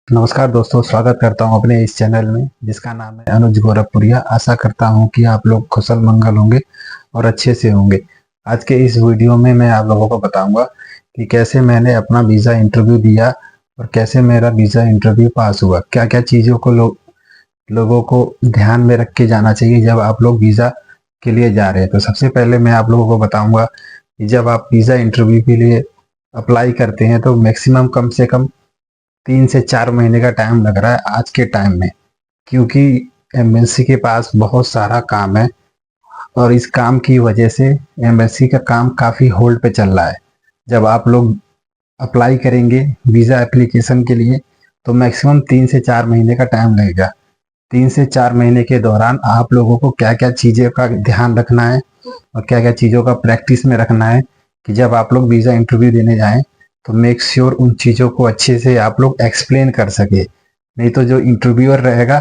नमस्कार दोस्तों, स्वागत करता हूं अपने इस चैनल में जिसका नाम है अनुज गोरखपुरिया। आशा करता हूं कि आप लोग कुशल मंगल होंगे और अच्छे से होंगे। आज के इस वीडियो में मैं आप लोगों को बताऊंगा कि कैसे मैंने अपना वीज़ा इंटरव्यू दिया और कैसे मेरा वीज़ा इंटरव्यू पास हुआ। क्या क्या चीज़ों को लोगों को ध्यान में रख के जाना चाहिए जब आप लोग वीज़ा के लिए जा रहे हैं। तो सबसे पहले मैं आप लोगों को बताऊंगा कि जब आप वीज़ा इंटरव्यू के लिए अप्लाई करते हैं तो मैक्सिमम कम से कम 3 से 4 महीने का टाइम लग रहा है आज के टाइम में, क्योंकि एमबेसी के पास बहुत सारा काम है और इस काम की वजह से एमबेसी का काम काफ़ी होल्ड पे चल रहा है। जब आप लोग अप्लाई करेंगे वीज़ा एप्लीकेशन के लिए तो मैक्सिमम 3 से 4 महीने का टाइम लगेगा। 3 से 4 महीने के दौरान आप लोगों को क्या क्या चीज़ों का ध्यान रखना है और क्या क्या चीज़ों का प्रैक्टिस में रखना है कि जब आप लोग वीज़ा इंटरव्यू देने जाएं तो मेक श्योर उन चीज़ों को अच्छे से आप लोग एक्सप्लेन कर सके। नहीं तो जो इंटरव्यूअर रहेगा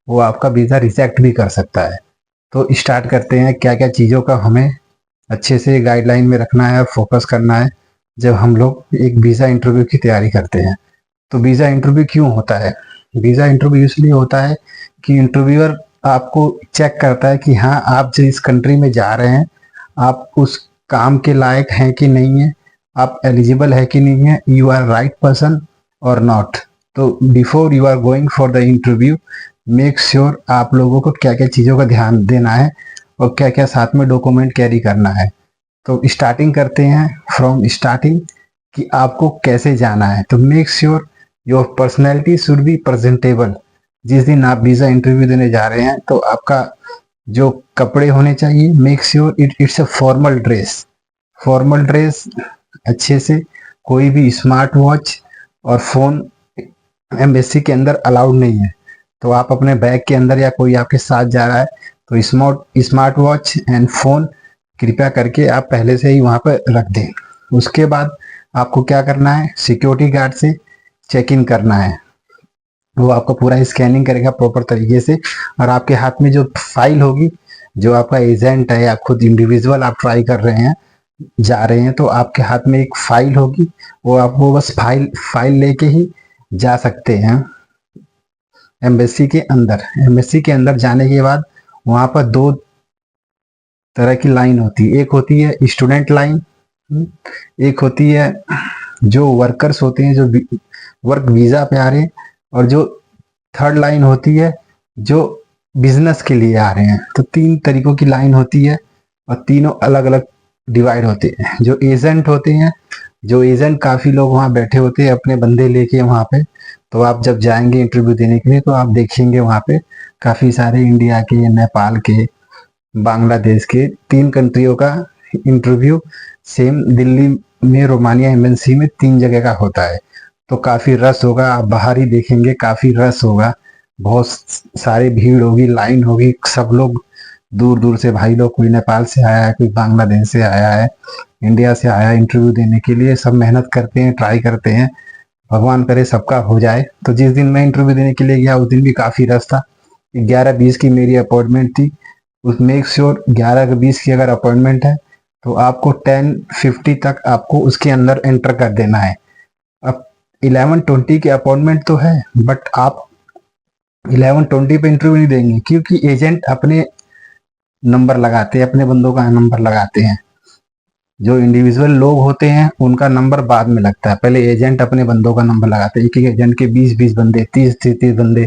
वो आपका वीज़ा रिजेक्ट भी कर सकता है। तो स्टार्ट करते हैं क्या क्या चीज़ों का हमें अच्छे से गाइडलाइन में रखना है और फोकस करना है जब हम लोग एक वीज़ा इंटरव्यू की तैयारी करते हैं। तो वीज़ा इंटरव्यू क्यों होता है? वीज़ा इंटरव्यू इसलिए होता है कि इंटरव्यूअर आपको चेक करता है कि हाँ, आप जिस कंट्री में जा रहे हैं आप उस काम के लायक हैं कि नहीं है, आप एलिजिबल है कि नहीं है, यू आर राइट पर्सन और नॉट। तो before you are going for the interview make sure आप लोगों को क्या क्या चीज़ों का ध्यान देना है और क्या क्या साथ में डॉक्यूमेंट कैरी करना है। तो स्टार्टिंग करते हैं फ्रॉम स्टार्टिंग कि आपको कैसे जाना है। तो make sure your personality should be presentable. जिस दिन आप वीज़ा इंटरव्यू देने जा रहे हैं तो आपका जो कपड़े होने चाहिए, make sure it's a formal dress. Formal dress अच्छे से, कोई भी स्मार्ट वॉच और फ़ोन एम्बेसी के अंदर अलाउड नहीं है। तो आप अपने बैग के अंदर या कोई आपके साथ जा रहा है तो स्मार्ट वॉच एंड फ़ोन कृपया करके आप पहले से ही वहाँ पर रख दें। उसके बाद आपको क्या करना है, सिक्योरिटी गार्ड से चेक इन करना है। वो आपका पूरा स्कैनिंग करेगा प्रॉपर तरीके से और आपके हाथ में जो फाइल होगी, जो आपका एजेंट है या खुद इंडिविजुअल आप ट्राई कर रहे हैं जा रहे हैं तो आपके हाथ में एक फाइल होगी। वो आपको बस फाइल लेके ही जा सकते हैं एम्बेसी के अंदर। एम्बेसी के अंदर जाने के बाद वहाँ पर दो तरह की लाइन होती है। एक होती है स्टूडेंट लाइन, एक होती है जो वर्कर्स होते हैं जो वर्क वीज़ा पे आ रहे हैं, और जो थर्ड लाइन होती है जो बिजनेस के लिए आ रहे हैं। तो 3 तरीकों की लाइन होती है और तीनों अलग अलग डिवाइड होते हैं। जो एजेंट होते हैं, जो एजेंट काफ़ी लोग वहाँ बैठे होते हैं अपने बंदे लेके वहाँ पे। तो आप जब जाएंगे इंटरव्यू देने के लिए तो आप देखेंगे वहाँ पे काफ़ी सारे इंडिया के, नेपाल के, बांग्लादेश के 3 कंट्रियों का इंटरव्यू सेम दिल्ली में रोमानिया एम्बेसी में 3 जगह का होता है। तो काफ़ी रस होगा, आप बाहर ही देखेंगे काफ़ी रस होगा, बहुत सारी भीड़ होगी, लाइन होगी। सब लोग दूर दूर से, भाई लोग, कोई नेपाल से आया है, कोई बांग्लादेश से आया है, इंडिया से आया है इंटरव्यू देने के लिए। सब मेहनत करते हैं, ट्राई करते हैं, भगवान करे सबका हो जाए। तो जिस दिन मैं इंटरव्यू देने के लिए गया उस दिन भी काफ़ी रस था। 11:20 की मेरी अपॉइंटमेंट थी। उस मेक श्योर 11:20 की अगर अपॉइंटमेंट है तो आपको 10:50 तक आपको उसके अंदर एंटर कर देना है। अब 11:20 की अपॉइंटमेंट तो है बट आप 11:20 पे इंटरव्यू नहीं देंगे, क्योंकि एजेंट अपने नंबर लगाते हैं, अपने बंदों का नंबर लगाते हैं। जो इंडिविजुअल लोग होते हैं उनका नंबर बाद में लगता है, पहले एजेंट अपने बंदों का नंबर लगाते हैं। एक एक एजेंट के 20-20 बंदे, 30-30 बंदे,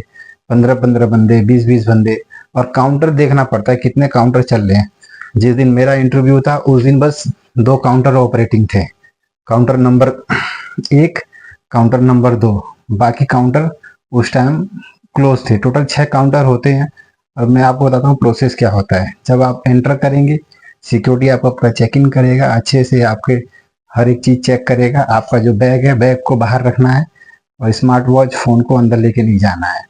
15-15 बंदे, 20-20 बंदे, और काउंटर देखना पड़ता है कितने काउंटर चल रहे हैं। जिस दिन मेरा इंटरव्यू था उस दिन बस 2 काउंटर ऑपरेटिंग थे, काउंटर नंबर 1, काउंटर नंबर 2, बाकी काउंटर उस टाइम क्लोज थे। टोटल 6 काउंटर होते हैं। अब मैं आपको बताता हूँ प्रोसेस क्या होता है। जब आप एंटर करेंगे, सिक्योरिटी आपका चेक इन करेगा, अच्छे से आपके हर एक चीज़ चेक करेगा। आपका जो बैग है, बैग को बाहर रखना है और स्मार्ट वॉच, फ़ोन को अंदर लेके नहीं जाना है।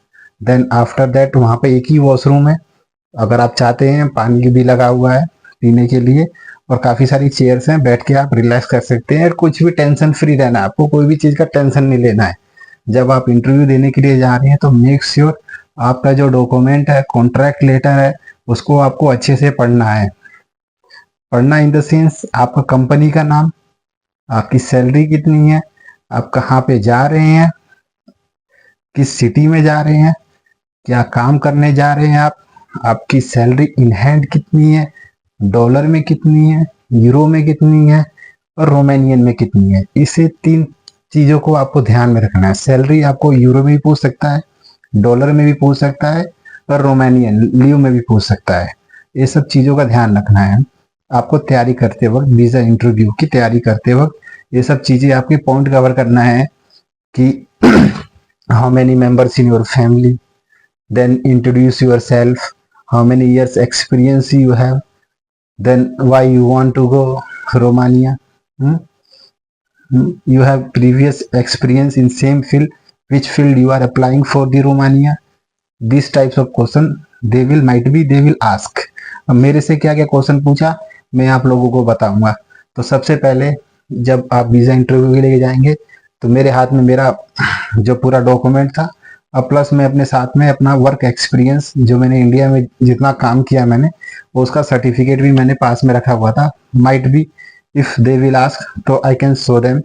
देन आफ्टर दैट वहाँ पे एक ही वॉशरूम है। अगर आप चाहते हैं, पानी भी लगा हुआ है पीने के लिए और काफ़ी सारी चेयर्स हैं, बैठ के आप रिलैक्स कर सकते हैं। और कुछ भी टेंशन फ्री रहना है, आपको कोई भी चीज़ का टेंशन नहीं लेना है। जब आप इंटरव्यू देने के लिए जा रहे हैं तो मेक श्योर आपका जो डॉक्यूमेंट है, कॉन्ट्रैक्ट लेटर है, उसको आपको अच्छे से पढ़ना है। पढ़ना इन द सेंस आपका कंपनी का नाम, आपकी सैलरी कितनी है, आप कहाँ पे जा रहे हैं, किस सिटी में जा रहे हैं, क्या काम करने जा रहे हैं आप, आपकी सैलरी इन हैंड कितनी है, डॉलर में कितनी है, यूरो में कितनी है और रोमानियन में कितनी है। इसे 3 चीज़ों को आपको ध्यान में रखना है। सैलरी आपको यूरो में भी पूछ सकता है, डॉलर में भी पूछ सकता है और रोमानियन लीव में भी पूछ सकता है। ये सब चीज़ों का ध्यान रखना है आपको तैयारी करते वक्त, वीज़ा इंटरव्यू की तैयारी करते वक्त। ये सब चीज़ें आपके पॉइंट कवर करना है कि how many members in your family, then introduce yourself, how many years experience you have, then why you want to go Romania. Hmm? You have previous experience in same field, which field you are applying for the Romania. These types of question they will might be they will ask. अब मेरे से क्या क्या question पूछा मैं आप लोगों को बताऊंगा। तो सबसे पहले जब आप वीज़ा इंटरव्यू के लिए जाएंगे तो मेरे हाथ में मेरा जो पूरा डॉक्यूमेंट था, अब प्लस मैं अपने साथ में अपना वर्क एक्सपीरियंस जो मैंने इंडिया में जितना काम किया मैंने उसका सर्टिफिकेट भी मैंने पास में रखा हुआ था। Might be if they will ask तो आई कैन शो देम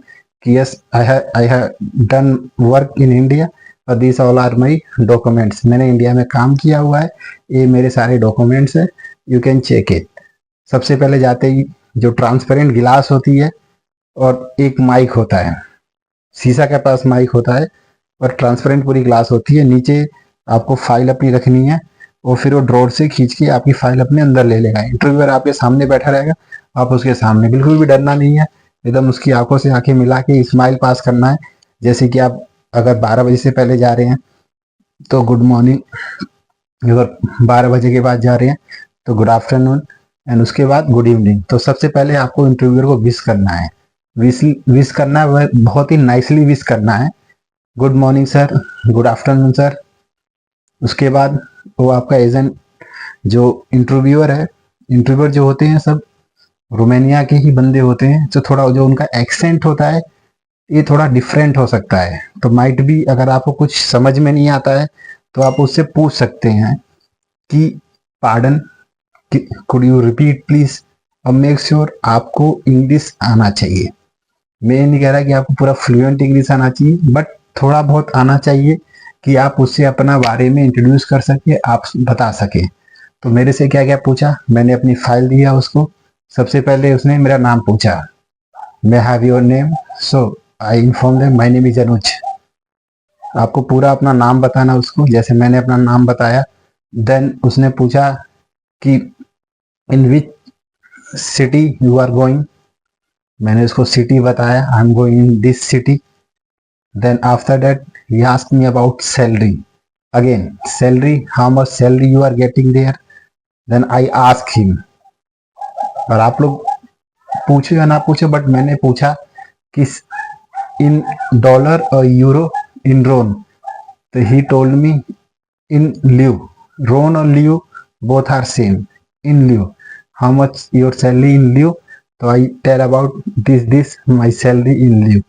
कि yes I have done work in India और this all are my documents. मैंने इंडिया में काम किया हुआ है, ये मेरे सारे डॉक्यूमेंट्स है, यू कैन चेक इट। सबसे पहले जाते ही जो ट्रांसपेरेंट गिलास होती है और एक माइक होता है, शीशा के पास माइक होता है और ट्रांसपेरेंट पूरी ग्लास होती है। नीचे आपको फाइल अपनी रखनी है और फिर वो ड्रॉर से खींच के आपकी फाइल अपने अंदर ले लेगा। इंटरव्यूअर आपके सामने बैठा रहेगा, आप उसके सामने, बिल्कुल भी डरना नहीं है, एकदम उसकी आंखों से आंखें मिला के स्माइल पास करना है। जैसे कि आप अगर 12 बजे से पहले जा रहे हैं तो गुड मॉर्निंग, अगर 12 बजे के बाद जा रहे हैं तो गुड आफ्टरनून एंड उसके बाद गुड इवनिंग। तो सबसे पहले आपको इंटरव्यूअर को विश करना है, विश करना है, बहुत ही नाइसली विश करना है, good morning sir, good afternoon sir. उसके बाद वो आपका एजेंट जो इंटरव्यूअर है, इंटरव्यूअर जो होते हैं सब रोमानिया के ही बंदे होते हैं, तो थोड़ा जो उनका एक्सेंट होता है ये थोड़ा डिफरेंट हो सकता है। तो माइट भी अगर आपको कुछ समझ में नहीं आता है तो आप उससे पूछ सकते हैं कि pardon, could you repeat please. अब मेक श्योर आपको इंग्लिश आना चाहिए। मैं नहीं कह रहा कि आपको पूरा फ्लुएंट इंग्लिश आना चाहिए, बट थोड़ा बहुत आना चाहिए कि आप उससे अपना बारे में इंट्रोड्यूस कर सके, आप बता सके। तो मेरे से क्या क्या पूछा, मैंने अपनी फाइल दिया उसको। सबसे पहले उसने मेरा नाम पूछा, मैं have your name, so I inform them my name is Anuj. आपको पूरा अपना नाम बताना उसको, जैसे मैंने अपना नाम बताया। देन उसने पूछा कि in which city you are going, मैंने उसको सिटी बताया, I am going in this city. Then after that he asked me about salary. Again, salary, how much salary you are getting there? Then I asked him. और आप लोग पूछो या ना पूछो, बट मैंने पूछा कि इन डॉलर और यूरो इन रोन, तो he told me in live, Ron और live both are same, in live how much your salary in live. तो I tell about this my salary in live.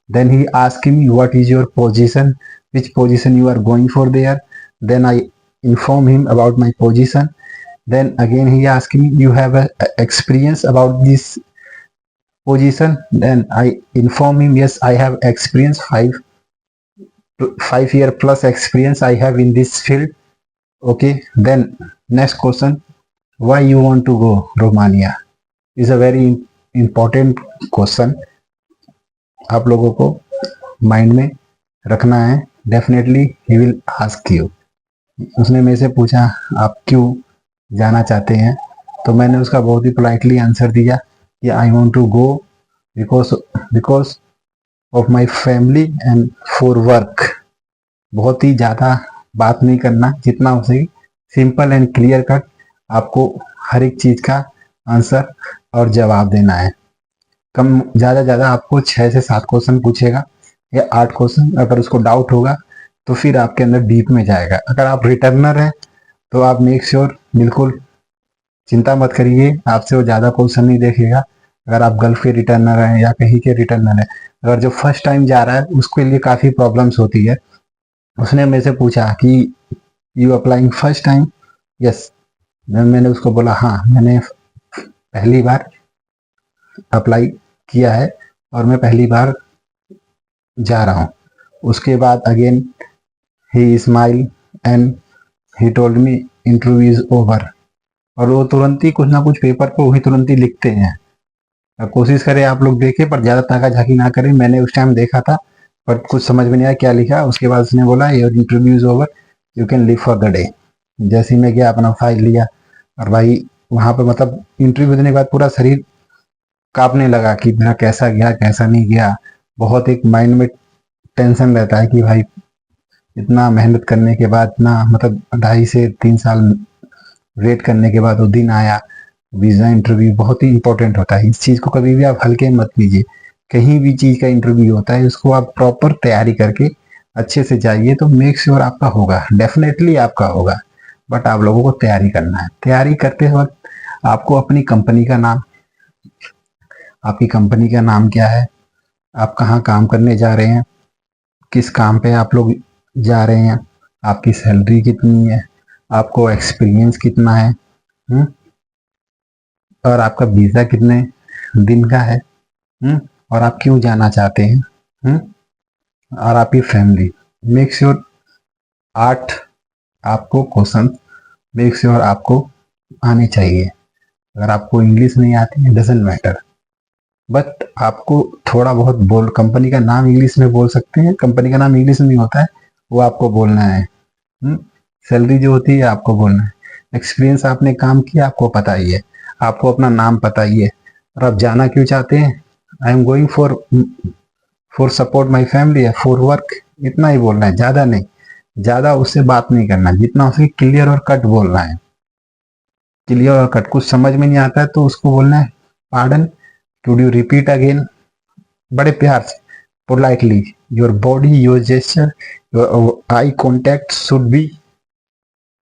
Then he asked me what is your position, which position you are going for there. Then I inform him about my position. Then again he asked me you have a experience about this position. Then I inform him yes I have experience, 5 year plus experience I have in this field. Okay, then next question, why you want to go Romania is a very important question, आप लोगों को mind में रखना है। Definitely he will ask you. उसने मेरे से पूछा आप क्यों जाना चाहते हैं, तो मैंने उसका बहुत ही पोलाइटली आंसर दिया कि I want to go because of my family and for work. बहुत ही ज़्यादा बात नहीं करना, जितना हो सके सिंपल एंड क्लियर कट आपको हर एक चीज़ का आंसर और जवाब देना है। कम ज़्यादा आपको 6 से 7 क्वेश्चन पूछेगा या 8 क्वेश्चन। अगर उसको डाउट होगा तो फिर आपके अंदर डीप में जाएगा। अगर आप रिटर्नर हैं तो आप मेक श्योर, बिल्कुल चिंता मत करिए, आपसे वो ज़्यादा क्वेश्चन नहीं देखेगा। अगर आप गल्फ के रिटर्नर हैं या कहीं के रिटर्नर हैं, अगर जो फर्स्ट टाइम जा रहा है उसके लिए काफ़ी प्रॉब्लम्स होती है। उसने मेरे से पूछा कि you applying first time, yes. मैंने उसको बोला हाँ मैंने पहली बार अप्लाई किया है और मैं पहली बार जा रहा हूँ। उसके बाद again he smile and he told me interview is over. और वो तुरंत ही कुछ ना कुछ पेपर पर वही तुरंत ही लिखते हैं। कोशिश करें आप लोग देखें, पर ज़्यादा ताका झाकी ना करें। मैंने उस टाइम देखा था पर कुछ समझ में नहीं आया क्या लिखा। उसके बाद उसने बोला your interview is over, you can leave for the day. जैसे ही मैं गया अपना फाइल लिया, और भाई वहाँ पर मतलब इंटरव्यू देने के बाद पूरा शरीर कांपने लगा कि मेरा कैसा गया कैसा नहीं गया। बहुत एक माइंड में टेंशन रहता है कि भाई इतना मेहनत करने के बाद, इतना मतलब 2.5 से 3 साल वेट करने के बाद वो दिन आया। वीज़ा इंटरव्यू बहुत ही इंपॉर्टेंट होता है। इस चीज़ को कभी भी आप हल्के मत लीजिए। कहीं भी चीज़ का इंटरव्यू होता है उसको आप प्रॉपर तैयारी करके अच्छे से जाइए तो मेक श्योर आपका होगा, डेफिनेटली आपका होगा। बट आप लोगों को तैयारी करना है। तैयारी करते वक्त आपको अपनी कंपनी का नाम, आपकी कंपनी का नाम क्या है, आप कहाँ काम करने जा रहे हैं, किस काम पे आप लोग जा रहे हैं, आपकी सैलरी कितनी है, आपको एक्सपीरियंस कितना है, और आपका वीज़ा कितने दिन का है, और आप क्यों जाना चाहते हैं, और आपकी फैमिली। मेक श्योर 8 आपको क्वेश्चन मेक श्योर आपको आने चाहिए। अगर आपको इंग्लिश नहीं आती है डजेंट मैटर, बट आपको थोड़ा बहुत बोल, कंपनी का नाम इंग्लिश में बोल सकते हैं। कंपनी का नाम इंग्लिश में ही होता है, वो आपको बोलना है। सैलरी जो होती है आपको बोलना है। एक्सपीरियंस आपने काम किया आपको पता ही है, आपको अपना नाम पता ही है, और आप जाना क्यों चाहते हैं। आई am going for support my family है, फॉर वर्क। इतना ही बोलना है, ज़्यादा नहीं। ज़्यादा उससे बात नहीं करना, जितना उसके क्लियर और कट बोलना है। क्लियर और कट। कुछ समझ में नहीं आता है तो उसको बोलना है pardon, could you repeat again, बड़े प्यार से, politely. Your body, your gesture, your eye contact should be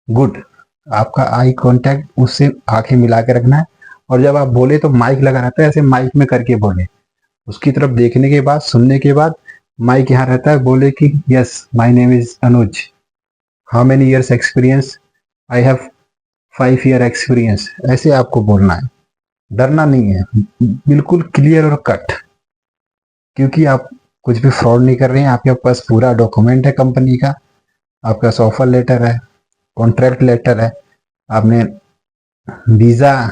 good. आपका आई कांटेक्ट उससे आंखें मिला के रखना है। और जब आप बोले तो माइक लगा रहता है, ऐसे माइक में करके बोले। उसकी तरफ देखने के बाद, सुनने के बाद माइक यहाँ रहता है, बोले कि yes my name is Anuj, how many years experience, I have 5 year experience. ऐसे आपको बोलना है, डरना नहीं है, बिल्कुल क्लियर और कट। क्योंकि आप कुछ भी फ्रॉड नहीं कर रहे हैं, आपके पास पूरा डॉक्यूमेंट है कंपनी का, आपका ऑफर लेटर है, कॉन्ट्रैक्ट लेटर है, आपने वीज़ा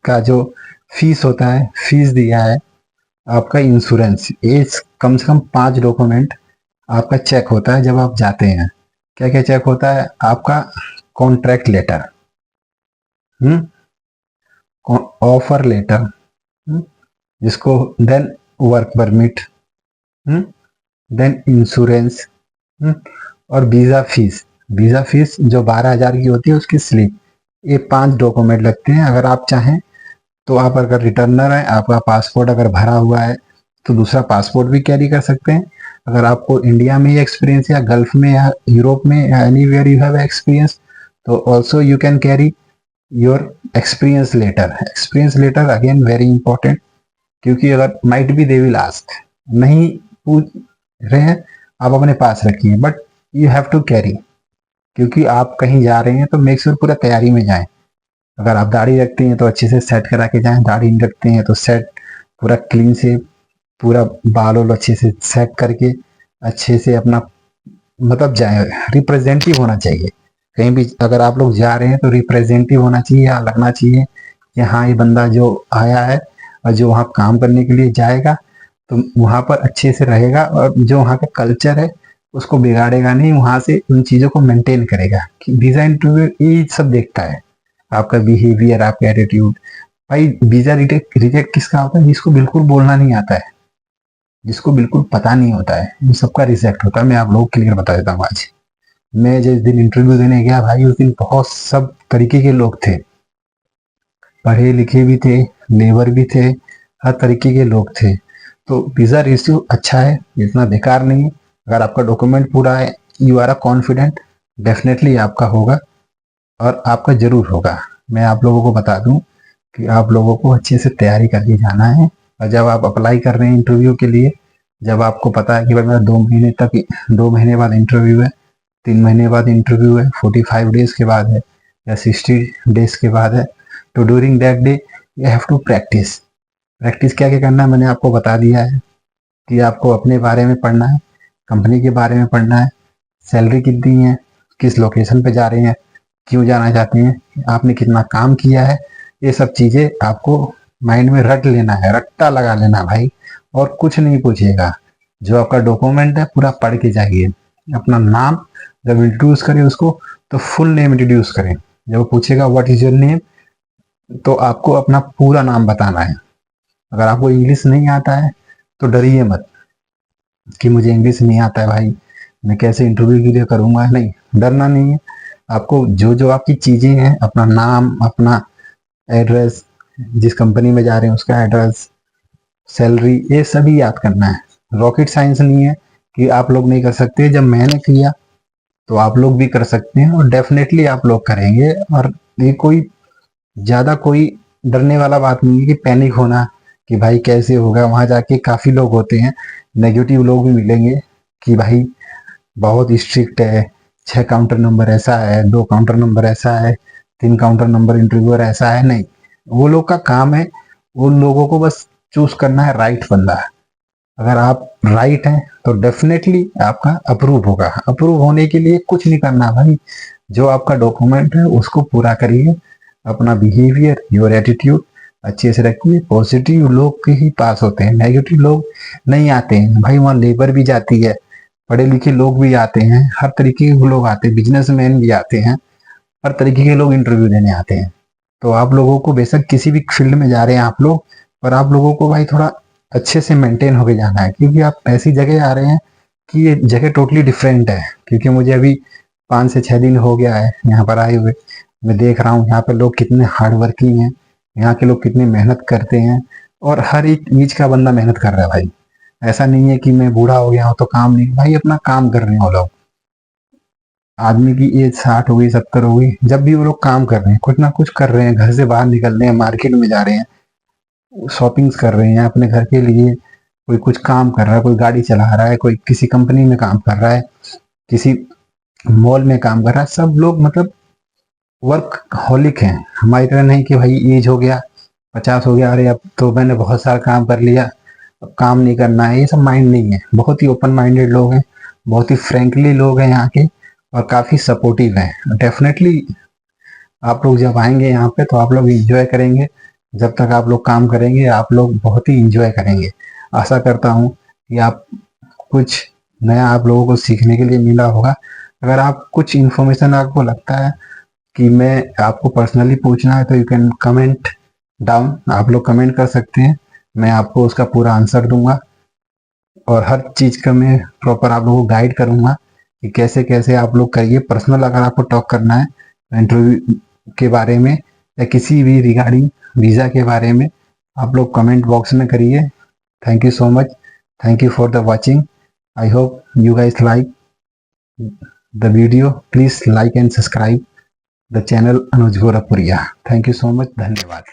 का जो फीस होता है फीस दिया है, आपका इंश्योरेंस, ये कम से कम 5 डॉक्यूमेंट आपका चेक होता है जब आप जाते हैं। क्या क्या चेक होता है आपका, कॉन्ट्रैक्ट लेटर, ऑफर लेटर, जिसको then work permit, then insurance, और वीज़ा फीस। वीज़ा फीस जो 12,000 की होती है उसकी स्लिप। ये 5 डॉक्यूमेंट लगते हैं। अगर आप चाहें तो आप अगर रिटर्नर हैं, आपका पासपोर्ट अगर भरा हुआ है तो दूसरा पासपोर्ट भी कैरी कर सकते हैं। अगर आपको इंडिया में ही एक्सपीरियंस या गल्फ में या यूरोप में या एनीवेयर यू हैव एक्सपीरियंस, तो also you can carry your experience letter. Experience letter again very important, क्योंकि अगर might be they will ask, नहीं पूछ रहे हैं आप अपने पास रखिए, but you have to carry. क्योंकि आप कहीं जा रहे हैं तो मेक श्योर पूरा तैयारी में जाएं। अगर आप दाढ़ी रखते हैं तो अच्छे से सेट करा के जाएं, दाढ़ी नहीं रखते हैं तो सेट पूरा क्लीन से, पूरा बाल वाल अच्छे से सेट करके अच्छे से अपना मतलब जाए। रिप्रेजेंटेटिव होना चाहिए कहीं भी। अगर आप लोग जा रहे हैं तो रिप्रेजेंटेटिव होना चाहिए, या लगना चाहिए कि हाँ ये बंदा जो आया है और जो वहाँ काम करने के लिए जाएगा तो वहाँ पर अच्छे से रहेगा, और जो वहाँ का कल्चर है उसको बिगाड़ेगा नहीं, वहाँ से उन चीज़ों को मेंटेन करेगा। कि वीज़ा इंटरव्यू ये सब देखता है, आपका बिहेवियर, आपका एटीट्यूड। भाई वीज़ा रिजेक्ट किसका होता है, जिसको बिल्कुल बोलना नहीं आता है, जिसको बिल्कुल पता नहीं होता है, उन सबका रिजेक्ट होता है। मैं आप लोगों को क्लियर बता देता हूँ आज। मैं जिस दिन इंटरव्यू देने गया भाई, उस दिन बहुत सब तरीके के लोग थे, पढ़े लिखे भी थे, लेबर भी थे, हर तरीके के लोग थे। तो वीज़ा रेशियो अच्छा है, इतना बेकार नहीं है। अगर आपका डॉक्यूमेंट पूरा है, you are a confident, definitely आपका होगा, और आपका ज़रूर होगा। मैं आप लोगों को बता दूं कि आप लोगों को अच्छे से तैयारी करके जाना है। और जब आप अप्लाई कर रहे हैं इंटरव्यू के लिए, जब आपको पता है कि भाई मेरा 2 महीने बाद इंटरव्यू है, 3 महीने बाद इंटरव्यू है, 45 डेज के बाद है, या 60 डेज के बाद है, तो during that day you have to practise. Practice क्या क्या करना है मैंने आपको बता दिया है, कि आपको अपने बारे में पढ़ना है, कंपनी के बारे में पढ़ना है, सैलरी कितनी है, किस लोकेशन पे जा रहे हैं, क्यों जाना चाहते हैं, आपने कितना काम किया है, ये सब चीज़ें आपको माइंड में रट लेना है, रट्टा लगा लेना भाई, और कुछ नहीं पूछेगा। जो आपका डॉक्यूमेंट है पूरा पढ़ के जाइए। अपना नाम जब इंट्रोड्यूस करें उसको तो फुल नेम इंट्रोड्यूस करें। जब पूछेगा व्हाट इज योर नेम, तो आपको अपना पूरा नाम बताना है। अगर आपको इंग्लिश नहीं आता है तो डरिए मत कि मुझे इंग्लिश नहीं आता है भाई, मैं कैसे इंटरव्यू के लिए करूँगा। नहीं, डरना नहीं है। आपको जो जो आपकी चीज़ें हैं, अपना नाम, अपना एड्रेस, जिस कंपनी में जा रहे हैं उसका एड्रेस, सैलरी, ये सभी याद करना है। रॉकेट साइंस नहीं है कि आप लोग नहीं कर सकते। जब मैंने किया तो आप लोग भी कर सकते हैं, और डेफिनेटली आप लोग करेंगे। और ये कोई ज़्यादा कोई डरने वाला बात नहीं है कि पैनिक होना कि भाई कैसे होगा। वहाँ जाके काफ़ी लोग होते हैं, नेगेटिव लोग भी मिलेंगे कि भाई बहुत स्ट्रिक्ट है, 6 काउंटर नंबर ऐसा है, 2 काउंटर नंबर ऐसा है, 3 काउंटर नंबर इंटरव्यूअर ऐसा है। नहीं, वो लोग का काम है उन लोगों को बस चूज करना है राइट बंदा। अगर आप राइट हैं तो डेफिनेटली आपका अप्रूव होगा। अप्रूव होने के लिए कुछ नहीं करना भाई, जो आपका डॉक्यूमेंट है उसको पूरा करिए। अपना बिहेवियर, योर एटीट्यूड अच्छे से रखिए। पॉजिटिव लोग के ही पास होते हैं, नेगेटिव लोग नहीं आते हैं भाई। वहाँ लेबर भी जाती है, पढ़े लिखे लोग भी आते हैं, हर तरीके के लोग आते हैं, बिजनेसमैन भी आते हैं, हर तरीके के लोग इंटरव्यू देने आते हैं। तो आप लोगों को बेशक किसी भी फील्ड में जा रहे हैं आप लोग, पर आप लोगों को भाई थोड़ा अच्छे से मेंटेन होके जाना है, क्योंकि आप ऐसी जगह आ रहे हैं कि ये जगह टोटली डिफरेंट है। क्योंकि मुझे अभी 5 से 6 दिन हो गया है यहाँ पर आए हुए। मैं देख रहा हूँ यहाँ पर लोग कितने हार्ड वर्किंग हैं, यहाँ के लोग कितनी मेहनत करते हैं, और हर एक चीज का बंदा मेहनत कर रहा है भाई। ऐसा नहीं है कि मैं बूढ़ा हो गया हूँ तो काम नहीं, भाई अपना काम कर रहे हैं वो लोग। आदमी की एज 60 हो गई, 70 हो गई, जब भी वो लोग काम कर रहे हैं, कुछ ना कुछ कर रहे हैं, घर से बाहर निकल रहे हैं, मार्केट में जा रहे हैं, शॉपिंग्स कर रहे हैं अपने घर के लिए। कोई कुछ काम कर रहा है, कोई गाड़ी चला रहा है, कोई किसी कंपनी में काम कर रहा है, किसी मॉल में काम कर रहा है। सब लोग मतलब वर्क हॉलिक हैं। हमारी तरह नहीं कि भाई एज हो गया, 50 हो गया, अरे अब तो मैंने बहुत सारा काम कर लिया, अब काम नहीं करना है। ये सब माइंड नहीं है। बहुत ही ओपन माइंडेड लोग हैं, बहुत ही फ्रेंकली लोग हैं यहाँ के, और काफ़ी सपोर्टिव हैं। डेफिनेटली आप लोग जब आएंगे यहाँ पे तो आप लोग इंजॉय करेंगे। जब तक आप लोग काम करेंगे आप लोग बहुत ही इंजॉय करेंगे। आशा करता हूँ कि आप कुछ नया आप लोगों को सीखने के लिए मिला होगा। अगर आप कुछ इन्फॉर्मेशन आपको लगता है कि मैं आपको पर्सनली पूछना है तो यू कैन कमेंट डाउन, आप लोग कमेंट कर सकते हैं, मैं आपको उसका पूरा आंसर दूंगा। और हर चीज़ का मैं प्रॉपर आप लोगों को गाइड करूंगा कि कैसे कैसे आप लोग करिए। पर्सनल अगर आपको टॉक करना है इंटरव्यू के बारे में या किसी भी रिगार्डिंग वीज़ा के बारे में, आप लोग कमेंट बॉक्स में करिए। Thank you so much, thank you for the watching. I hope you guys like the video. Please like and subscribe the channel Anuj Gorakhpuria. Thank you so much. धन्यवाद।